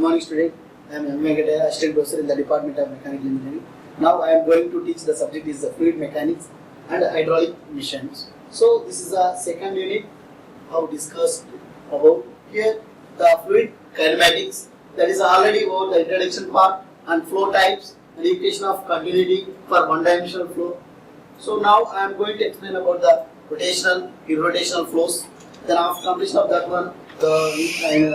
morning, student. I am M. Venkataya, assistant professor in the Department of Mechanical Engineering. Now I am going to teach the subject is the fluid mechanics and hydraulic missions. So this is the second unit. How discussed about here the fluid kinematics. That is already over the introduction part and flow types and equation of continuity for one-dimensional flow. So now I am going to explain about the rotational, irrotational flows. Then after completion of that one, the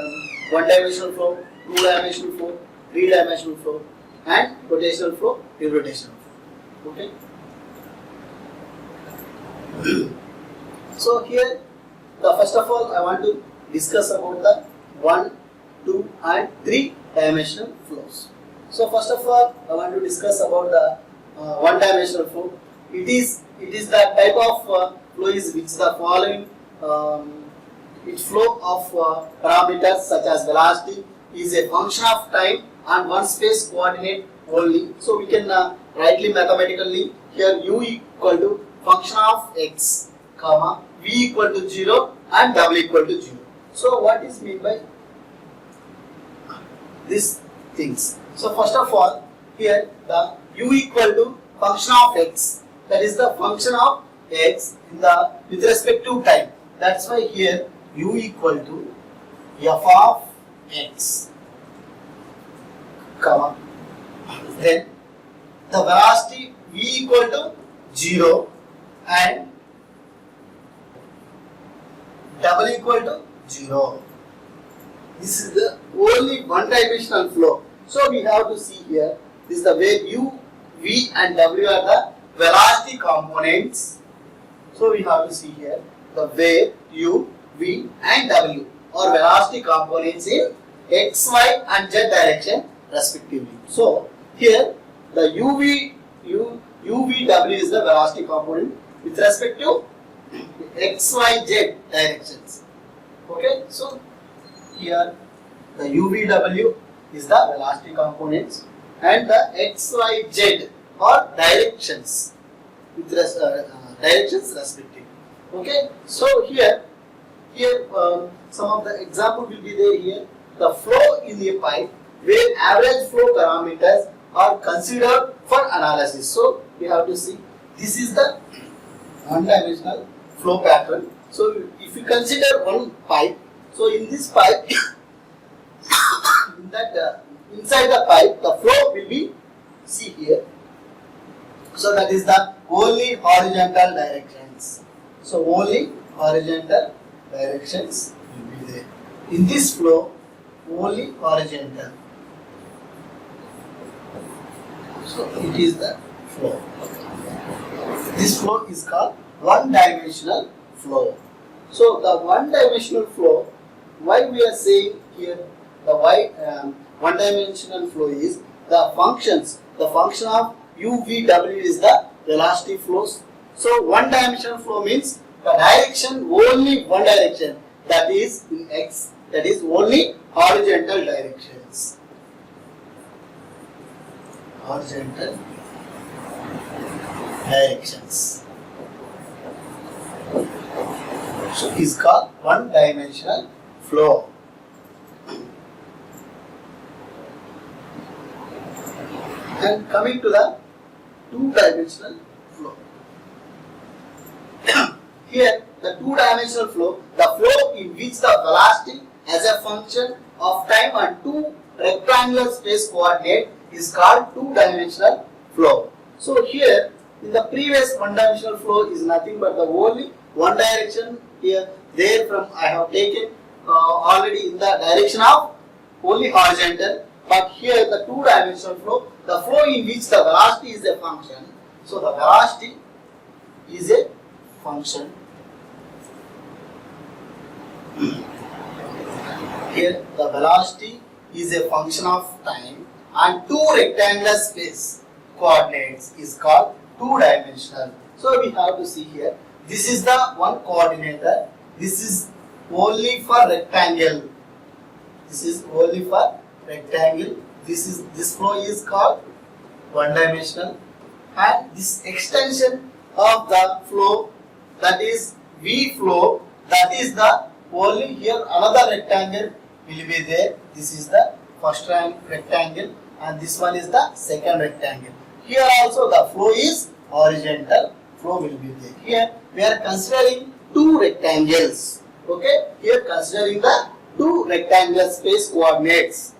one-dimensional flow, two-dimensional flow, three-dimensional flow, and rotational flow, irrotational flow. Okay. So here, first of all, I want to discuss about the 1, 2, and 3-dimensional flows. So first of all, I want to discuss about the one-dimensional flow. It is the type of flow is which the following its flow of parameters such as velocity is a function of time and one space coordinate only. So we can rightly mathematically here u equal to function of x, comma v equal to 0 and w equal to 0. So what is meant by these things? So first of all, here the u equal to function of x, that is the function of x in the with respect to time. That's why here u equal to f of x, comma then the velocity v equal to 0 and w equal to 0. This is the only one-dimensional flow. So we have to see here, this is the way u, v and w are the velocity components. So we have to see here the way u, v and w are velocity components in x, y and z direction respectively. So here the UV, w is the velocity component with respect to x, y, z directions. Okay, so here the UVW is the velocity components and the x, y, z are directions with directions respectively. Okay, so here some of the example will be there here. The flow in a pipe where average flow parameters are considered for analysis. So we have to see this is the one-dimensional flow pattern. So if you consider one pipe, so in this pipe, in that inside the pipe, the flow will be see here. So that is the only horizontal directions. So only horizontal directions will be there. In this flow, only horizontal. So it is the flow. This flow is called one-dimensional flow. So the one-dimensional flow, why we are saying here the one-dimensional flow is the functions. The function of u, v, w is the velocity flows. So one-dimensional flow means the direction only one direction, that is in x, that is only horizontal directions. Horizontal directions. So it is called one-dimensional flow. And coming to the two-dimensional flow. Here, the two-dimensional flow, the flow in which the velocity as a function of time and two rectangular space coordinate is called two-dimensional flow. So here, in the previous one-dimensional flow is nothing but the only one direction. Here, there from I have taken already in the direction of only horizontal. But here the two-dimensional flow, the flow in which the velocity is a function. So the velocity is a function. Here the velocity is a function of time and two rectangular space coordinates is called two-dimensional. So we have to see here, this is the one coordinator, this is only for rectangle, this is only for rectangle, this flow is called one-dimensional, and this extension of the flow, that is V flow, that is the only here another rectangle will be there, this is the first rectangle and this one is the second rectangle. Here also the flow is horizontal flow will be there. Here we are considering two rectangles. Okay, here considering the two rectangular space coordinates.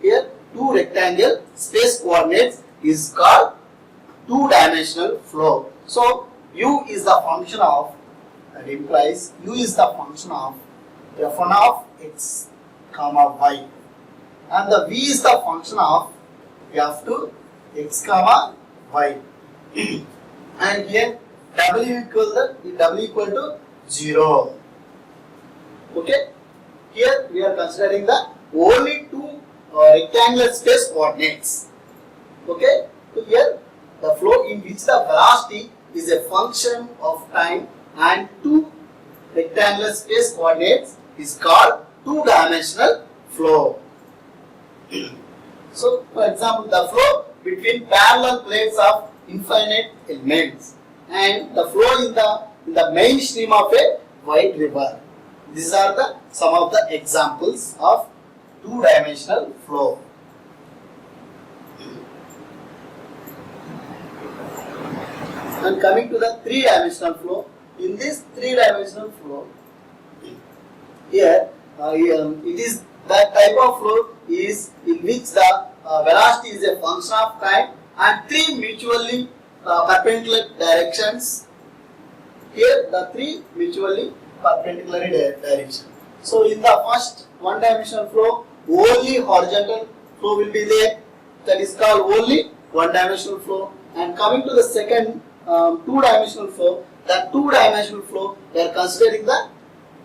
Here two rectangle space coordinates is called two-dimensional flow. So u is the function of, that implies u is the function of f1 of x comma y, and the v is the function of f2 x comma y. And here w equal to 0. Okay, here we are considering the only two rectangular space coordinates. Okay, so here the flow in which the velocity is a function of time and two rectangular space coordinates is called two-dimensional flow. So, for example, the flow between parallel plates of infinite elements and the flow in the main stream of a wide river. These are some of the examples of two-dimensional flow. And coming to the three-dimensional flow, in this three-dimensional flow, here it is that type of flow is in which the velocity is a function of time and three mutually perpendicular directions. Here the three mutually perpendicular directions. So in the first one-dimensional flow, only horizontal flow will be there. That is called only one-dimensional flow. And coming to the second two-dimensional flow, that two-dimensional flow we are considering the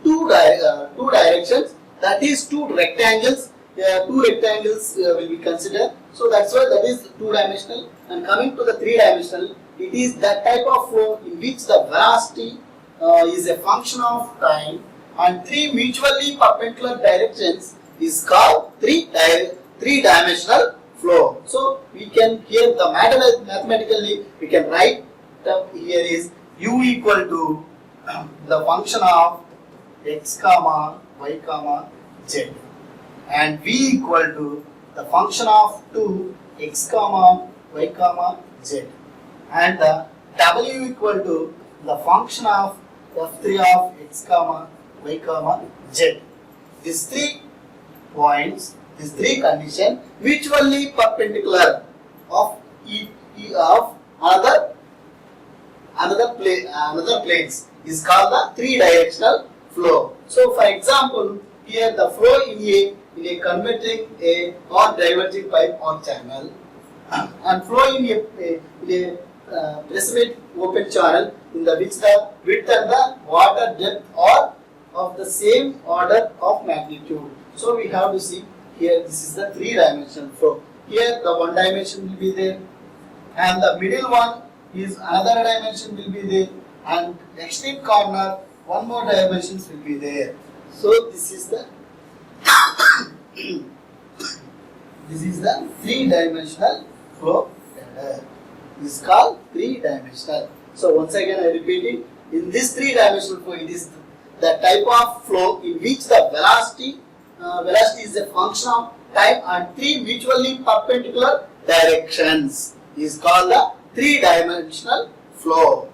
two directions. That is two rectangles. Two rectangles will be considered. So that's why that is two-dimensional. And coming to the three-dimensional, it is that type of flow in which the velocity is a function of time and three mutually perpendicular directions is called three-dimensional flow. So we can here the mathematically we can write here is u equal to the function of x comma y comma z, and v equal to the function of 2 x comma y comma z, and the w equal to the function of f3 of x comma y comma z. These 3 points, these 3 conditions mutually perpendicular of another planes is called the three-dimensional flow. So, for example, here the flow in a converting a or diverging pipe or channel, and flow in a precipitate open channel in the which the width and the water depth are of the same order of magnitude. So we have to see here this is the three-dimensional flow. Here the one dimension will be there, and the middle one is another dimension will be there, and extreme corner one more dimensions will be there. So this is the three-dimensional flow ladder. Is called three-dimensional. So once again I repeat it. In this three-dimensional flow, it is the type of flow in which the velocity is a function of time and three mutually perpendicular directions is called the three-dimensional flow.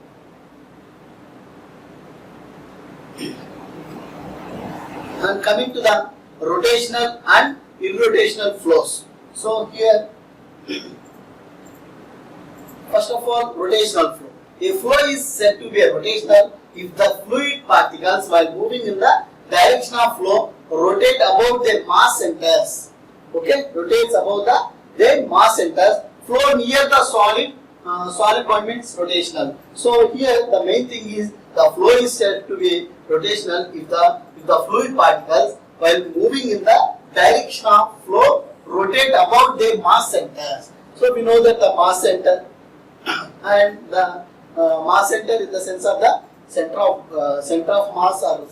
And coming to the rotational and irrotational flows. So here, first of all, rotational flow. A flow is said to be a rotational if the fluid particles, while moving in the direction of flow, rotate about their mass centers. Okay, rotates about their mass centers. Flow near the solid point means rotational. So here the main thing is the flow is said to be rotational if the fluid particles, while moving in the direction of flow, rotate about their mass centers. So we know that the mass center and the mass center in the sense of the center of mass or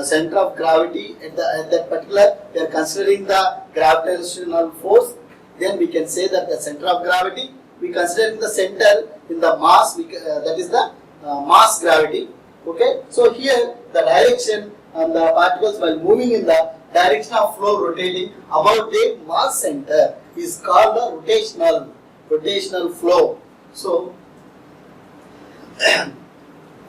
center of gravity at that particular, we are considering the gravitational force. Then we can say that the center of gravity, we considering the center in the mass, that is the mass gravity. Okay, so here the direction and the particles while moving in the direction of flow rotating about the mass center is called the rotational flow. So,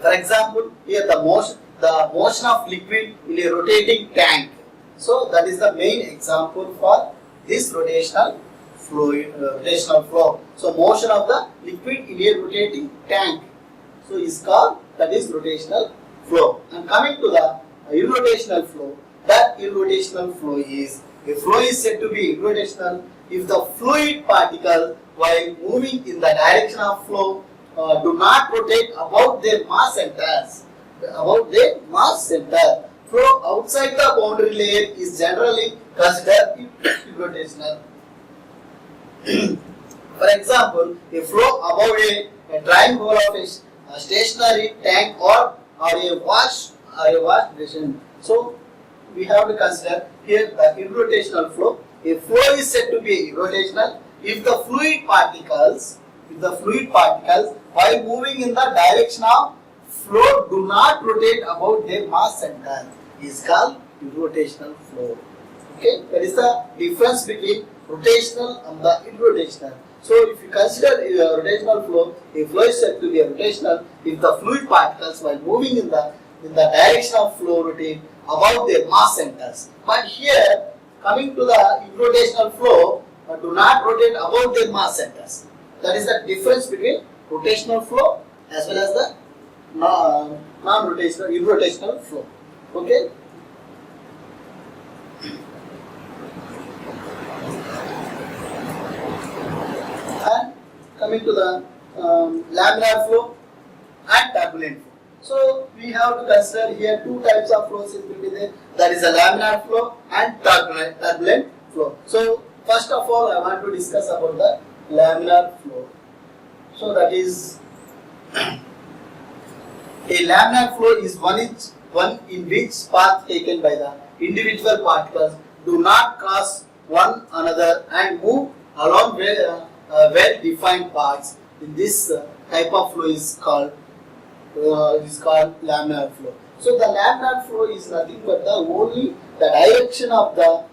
for example, here the motion of liquid in a rotating tank. So that is the main example for this rotational flow. So motion of the liquid in a rotating tank. So is called, that is rotational flow. And coming to the irrotational flow, that irrotational flow is, a flow is said to be irrotational if the fluid particles while moving in the direction of flow do not rotate about their mass centers. Flow outside the boundary layer is generally considered irrotational. For example, a flow above a drying hole of a stationary tank or a wash basin. So we have to consider here the irrotational flow. A flow is said to be irrotational if the fluid particles while moving in the direction of flow do not rotate about their mass center is called irrotational flow. Okay, that is the difference between rotational and the irrotational. So if you consider a rotational flow, a flow is said to be rotational if the fluid particles while moving in the direction of flow rotate about their mass centers. But here, coming to the irrotational flow, do not rotate about their mass centers. That is the difference between rotational flow as well as the non-rotational, irrotational flow. Okay. And coming to the laminar flow and turbulent flow. So we have to consider here two types of flows will be there. That is a laminar flow and turbulent flow. So first of all, I want to discuss about the laminar flow. So that is a laminar flow is one in which path taken by the individual particles do not cross one another and move along well-defined paths. In this type of flow is called laminar flow. So the laminar flow is nothing but the direction of the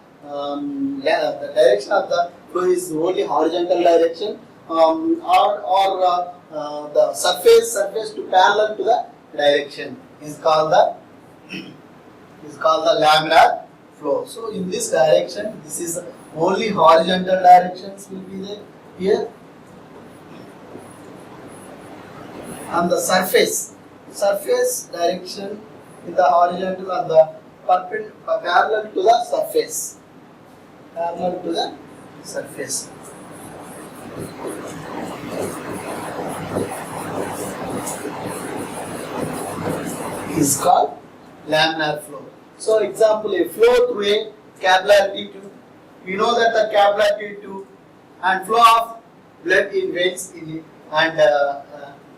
flow is only horizontal direction, or the surface to parallel to the direction is called the laminar flow. So in this direction, this is only horizontal directions will be there here. And the surface direction in the horizontal and the parallel to the surface. Is called laminar flow. So example, a flow through a capillary tube. We know that the capillary tube and flow of blood in veins in it, and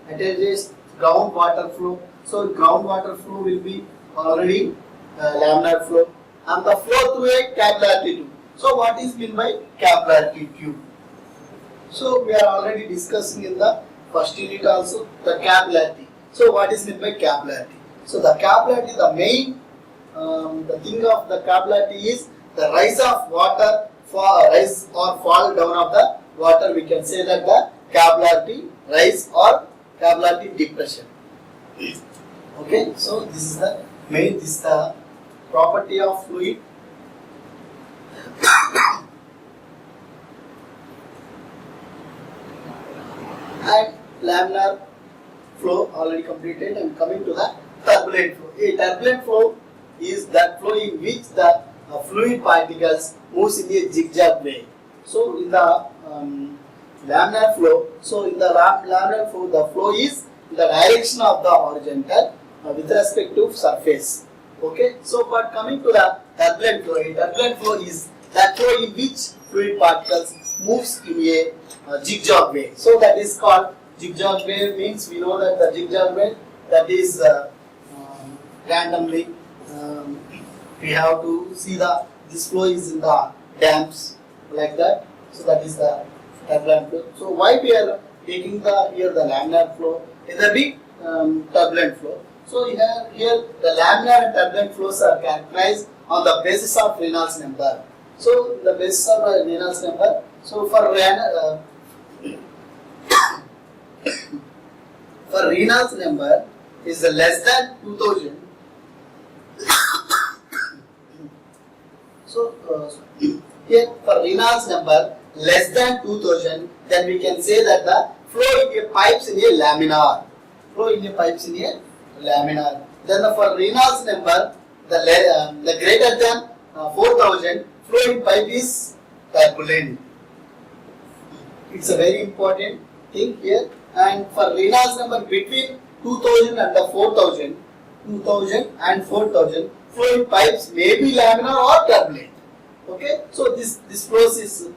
attaches groundwater flow. So groundwater flow will be already laminar flow, and the flow through a capillary tube. So what is meant by capillary tube? So we are already discussing in the first unit also the capillarity. So what is meant by capillarity? So the capillarity, the main the thing of the capillarity is the rise of water, rise or fall down of the water. We can say that the capillarity rise or capillary depression. Okay, so this is the main, this is the property of fluid. And laminar flow already completed, and coming to the turbulent flow. A turbulent flow is that flow in which the fluid particles moves in a zigzag way. So in the laminar flow, laminar flow, the flow is in the direction of the horizontal with respect to surface. Okay, so but coming to the turbulent flow, a turbulent flow is that flow in which fluid particles moves in a zigzag way. So that is called zigzag way. Means we know that the zigzag way, that is randomly we have to see this flow is in the dams like that. So that is the turbulent flow. So why we are taking here the laminar flow is a big turbulent flow. So here the laminar and turbulent flows are characterized on the basis of Reynolds number. So the basis of Reynolds number. So for Reynolds number is less than 2000. So here for Reynolds number less than 2000, then we can say that the flow in a pipes in a laminar. Flow in a pipes in a laminar. Then for Reynolds number, the greater than 4000, flow in pipe is turbulent. It's a very important thing here. And for Reynolds number between 2000 and the 4000, 2000 and 4000, flow in pipes may be laminar or turbulent. Okay, so this flows is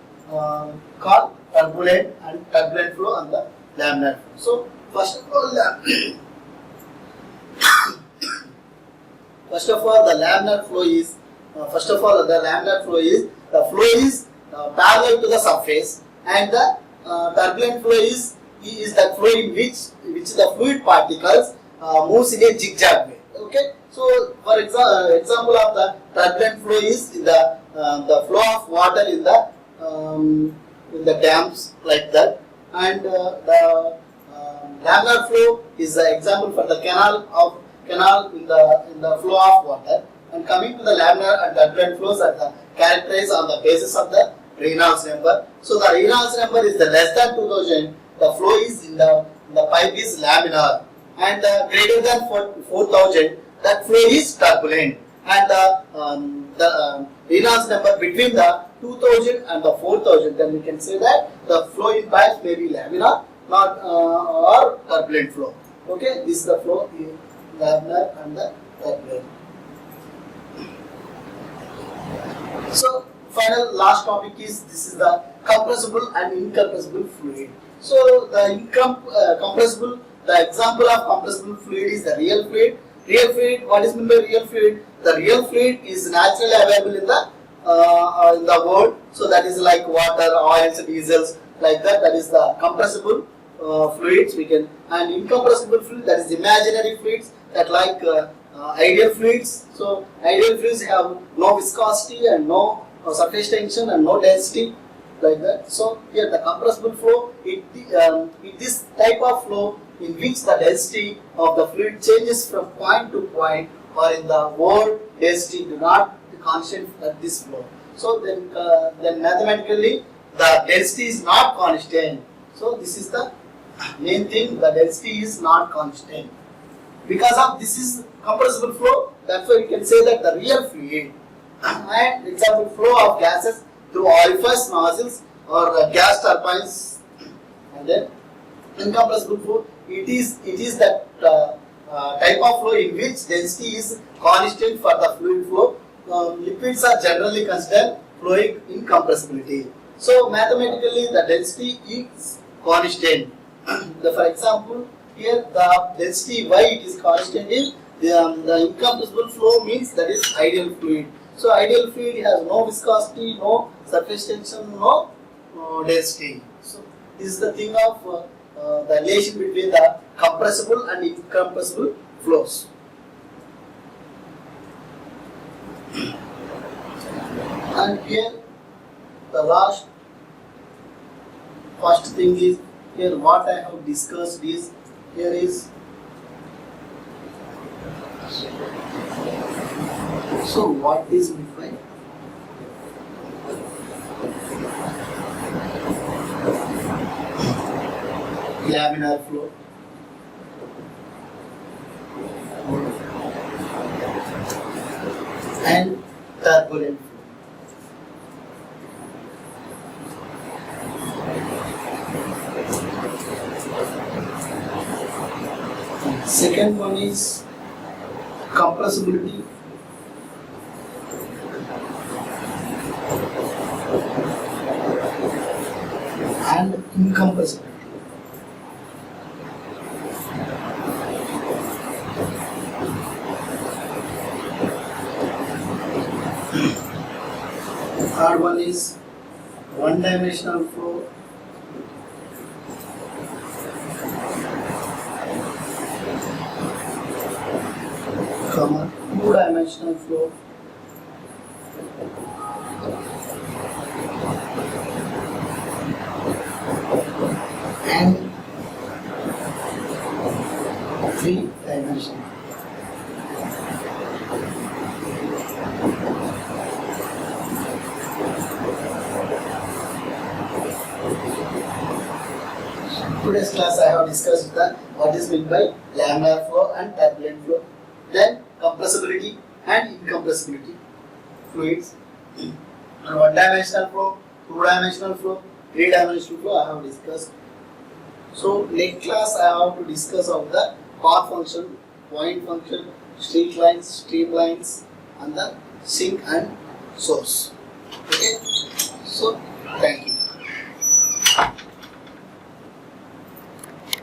called turbulent and turbulent flow on the laminar flow. So first of all, the laminar flow is the flow is parallel to the surface, and the turbulent flow is the flow in which the fluid particles moves in a zigzag way. Okay, so for example of the turbulent flow is the flow of water in the dams like that, and the laminar flow is the example for the canal in the flow of water. And coming to the laminar and turbulent flows are characterized on the basis of the Reynolds number. So the Reynolds number is the less than 2000. The flow is in the pipe is laminar, and greater than 4000, that flow is turbulent. And the Reynolds number between the 2000 and the 4000, then we can say that the flow in pipes may be laminar, not or turbulent flow. Okay, this is the flow in laminar and the turbulent. So last topic is this is the compressible and incompressible fluid. So the compressible, the example of compressible fluid is the real fluid. Real fluid, what is meant by real fluid? The real fluid is naturally available in the world. So that is like water, oils, diesels, like that. That is the compressible fluids. We can, and incompressible fluid, that is imaginary fluids, that like ideal fluids. So ideal fluids have no viscosity and no surface tension and no density, like that. So here the compressible flow, this type of flow in which the density of the fluid changes from point to point, or in the word density do not be constant at this flow. So then mathematically the density is not constant. So this is the main thing, the density is not constant. Because of this is compressible flow, that's why we can say that the real fluid. And example, flow of gases through orifice nozzles or gas turbines. And then incompressible flow, it is that type of flow in which density is constant for the fluid flow. Liquids are generally considered flowing incompressibility. So mathematically the density is constant. For example, here the density why it is constant is the incompressible flow means that is ideal fluid. So ideal fluid has no viscosity, no surface tension, no density. So this is the thing of the relation between the compressible and incompressible flows. And here the first thing is, here what I have discussed is, here is, so what is defined? Laminar flow, and turbulent flow. Second one is compressibility and incompressibility. Third one is one-dimensional flow, two-dimensional flow, and three-dimensional. Today's class I have discussed what is meant by laminar flow and turbulent flow, then compressibility and incompressibility fluids, and one-dimensional flow, two-dimensional flow, three-dimensional flow I have discussed. So next class I have to discuss of the path function, point function, streak lines, streamlines, and the sink and source. Okay. So thank you.